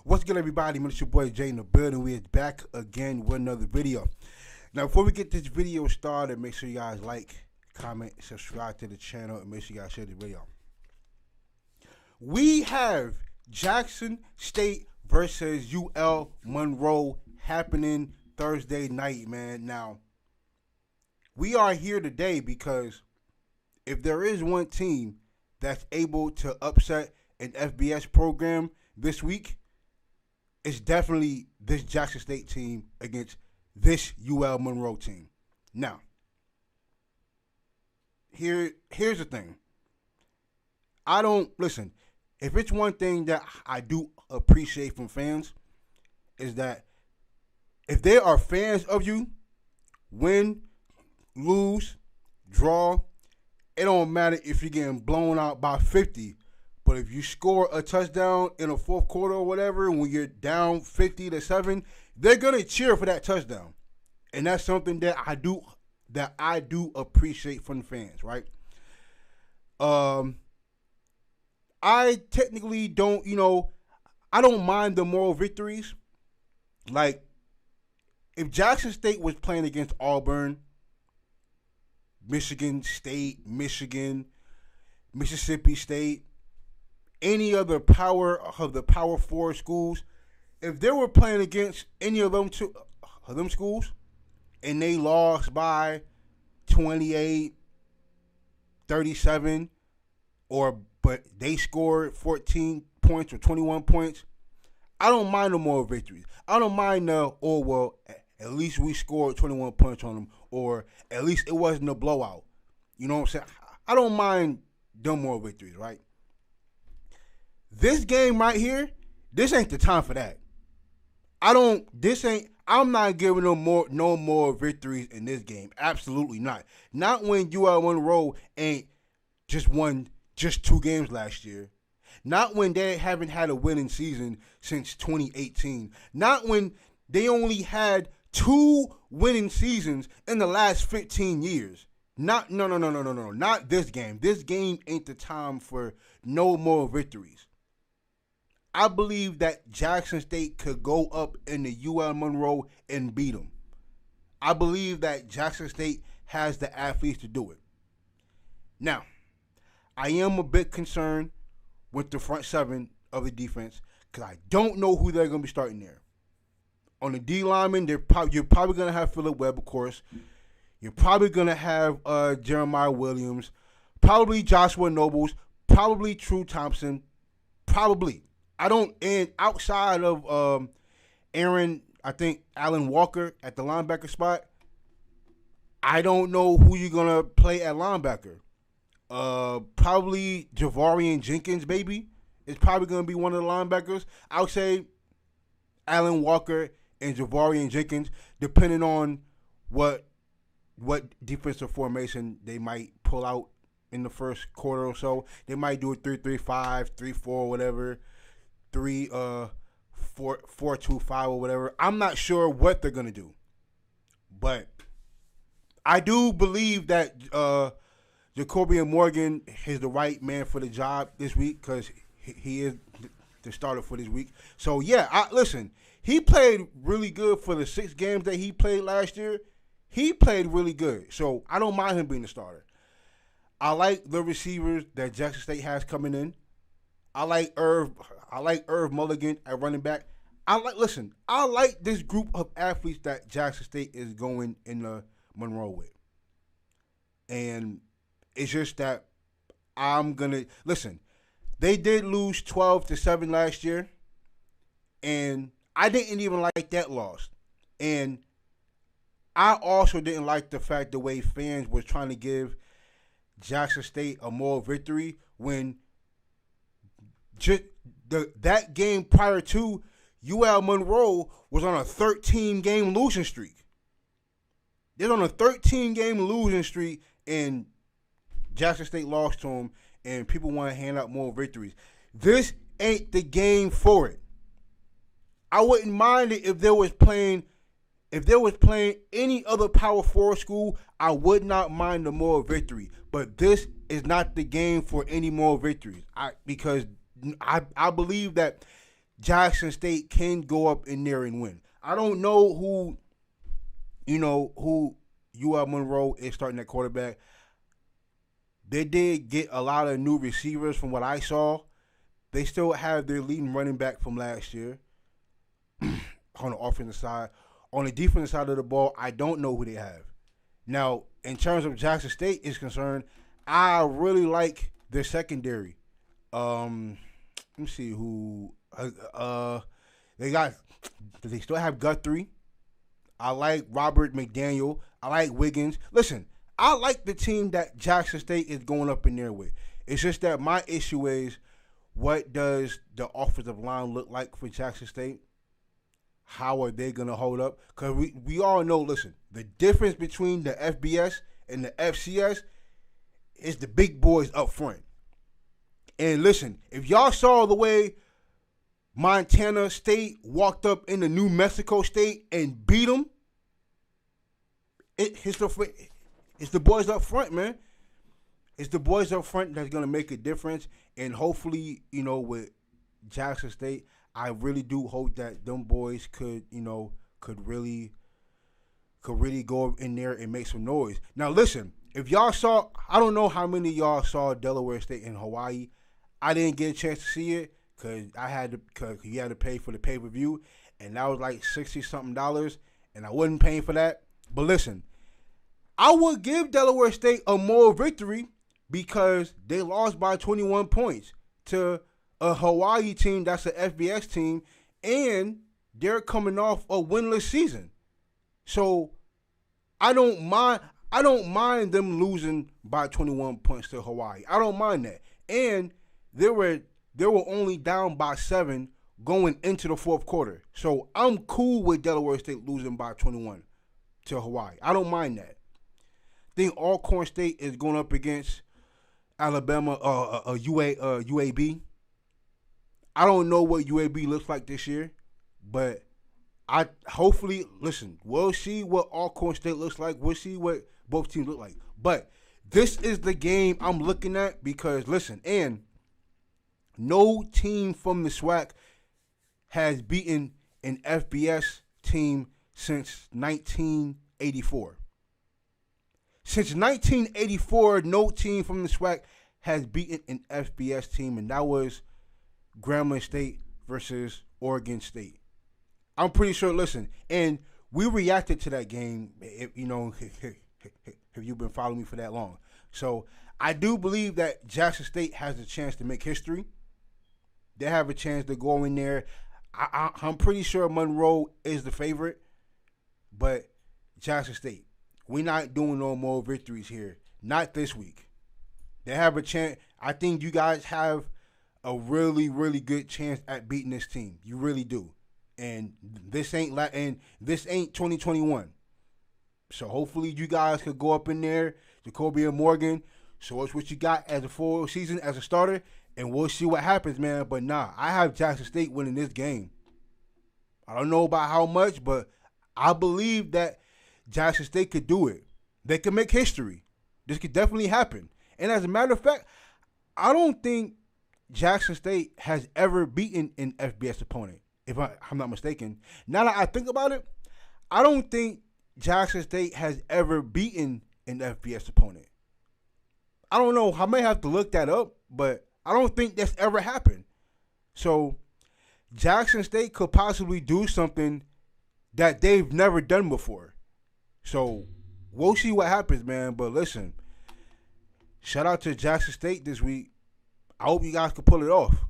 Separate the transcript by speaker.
Speaker 1: What's good, everybody? It's your boy Jay in the building. We are back again with another video. Now, before we get this video started, make sure you guys like, comment, subscribe to the channel, and make sure you guys share the video. We have Jackson State versus UL Monroe happening Thursday night, man. Now, we are here today because if there is one team that's able to upset an FBS program this week, it's definitely this Jackson State team against this UL Monroe team. Now, here's the thing. Listen, if it's one thing that I do appreciate from fans, is that if they are fans of you, win, lose, draw, it don't matter if you're getting blown out by 50. But if you score a touchdown in the fourth quarter or whatever, when you're down 50-7, they're gonna cheer for that touchdown, and that's something that I do appreciate from the fans, right? I technically don't, I don't mind the moral victories. Like, if Jackson State was playing against Auburn, Michigan State, Michigan, Mississippi State, any other Power 4 schools, if they were playing against any of them schools and they lost by 28, 37, but they scored 14 points or 21 points, I don't mind the moral victories. I don't mind at least we scored 21 points on them, or at least it wasn't a blowout. You know what I'm saying? I don't mind them moral victories, right? This game right here, this ain't the time for that. I'm not giving them no more victories in this game. Absolutely not. Not when UL Monroe ain't just won just 2 games last year. Not when they haven't had a winning season since 2018. Not when they only had 2 winning seasons in the last 15 years. No. Not this game. This game ain't the time for no more victories. I believe that Jackson State could go up in the UL Monroe and beat them. I believe that Jackson State has the athletes to do it. Now, I am a bit concerned with the front 7 of the defense because I don't know who they're going to be starting there. On the D lineman, you're probably going to have Phillip Webb, of course. You're probably going to have Jeremiah Williams, probably Joshua Nobles, probably True Thompson, probably. And outside of Alan Walker at the linebacker spot, I don't know who you're going to play at linebacker. Probably Javarian Jenkins, baby, is probably going to be one of the linebackers. I would say Alan Walker and Javarian Jenkins, depending on what defensive formation they might pull out in the first quarter or so. They might do a 3-3-5, 3-4, whatever. 4-2-5 or whatever. I'm not sure what they're gonna do, but I do believe that Jacoby Morgan is the right man for the job this week because he is the starter for this week. So yeah, listen. He played really good for the 6 games that he played last year. He played really good, so I don't mind him being the starter. I like the receivers that Jackson State has coming in. I like Irv Mulligan at running back. I like this group of athletes that Jackson State is going in the Monroe with. And it's just that they did lose 12-7 last year, and I didn't even like that loss. And I also didn't like the way fans were trying to give Jackson State a moral victory when that game prior to, UL Monroe was on a 13-game losing streak. They're on a 13-game losing streak, and Jackson State lost to them, and people want to hand out more victories. This ain't the game for it. I wouldn't mind it if they was playing any other Power 4 school. I would not mind the moral victory. But this is not the game for any more victories. Because I believe that Jackson State can go up in there and win. I don't know who UL Monroe is starting at quarterback. They did get a lot of new receivers from what I saw. They still have their leading running back from last year on the offensive side. On the defensive side of the ball, I don't know who they have. Now, in terms of Jackson State is concerned, I really like their secondary. Let me see who they got. They still have Guthrie. I like Robert McDaniel. I like Wiggins. Listen, I like the team that Jackson State is going up in there with. It's just that my issue is, what does the offensive line look like for Jackson State? How are they going to hold up? Because we all know, listen, the difference between the FBS and the FCS is the big boys up front. And listen, if y'all saw the way Montana State walked up into New Mexico State and beat them, it's the boys up front, man. It's the boys up front that's going to make a difference. And hopefully, with Jackson State, I really do hope that them boys could really go in there and make some noise. Now, listen, if y'all saw, I don't know how many of y'all saw Delaware State in Hawaii. I didn't get a chance to see it because you had to pay for the pay-per-view, and that was like $60-something, and I wasn't paying for that. But listen, I would give Delaware State a moral victory because they lost by 21 points to a Hawaii team that's an FBS team, and they're coming off a winless season. So I don't mind them losing by 21 points to Hawaii. I don't mind that. And they were only down by 7 going into the fourth quarter. So I'm cool with Delaware State losing by 21 to Hawaii. I don't mind that. I think Alcorn State is going up against Alabama, UAB. I don't know what UAB looks like this year, but we'll see what Alcorn State looks like. We'll see what both teams look like. But this is the game I'm looking at because, listen, and no team from the SWAC has beaten an FBS team since 1984. Since 1984, no team from the SWAC has beaten an FBS team, and that was Grambling State versus Oregon State. I'm pretty sure, listen, and we reacted to that game, if you've been following me for that long. So I do believe that Jackson State has a chance to make history. They have a chance to go in there. I'm pretty sure Monroe is the favorite, but Jackson State, we're not doing no more victories here. Not this week. They have a chance. I think you guys have a really, really good chance at beating this team. You really do. And this ain't 2021. So hopefully you guys could go up in there, Jacoby and Morgan, show us what you got as a full season as a starter, and we'll see what happens, man. But nah, I have Jackson State winning this game. I don't know about how much, but I believe that Jackson State could do it. They could make history. This could definitely happen. And as a matter of fact, I don't think Jackson State has ever beaten an FBS opponent, if I'm not mistaken. Now that I think about it, I don't think Jackson State has ever beaten an FBS opponent. I don't know. I may have to look that up, but I don't think that's ever happened. So Jackson State could possibly do something that they've never done before. So we'll see what happens, man. But listen, shout out to Jackson State this week. I hope you guys can pull it off.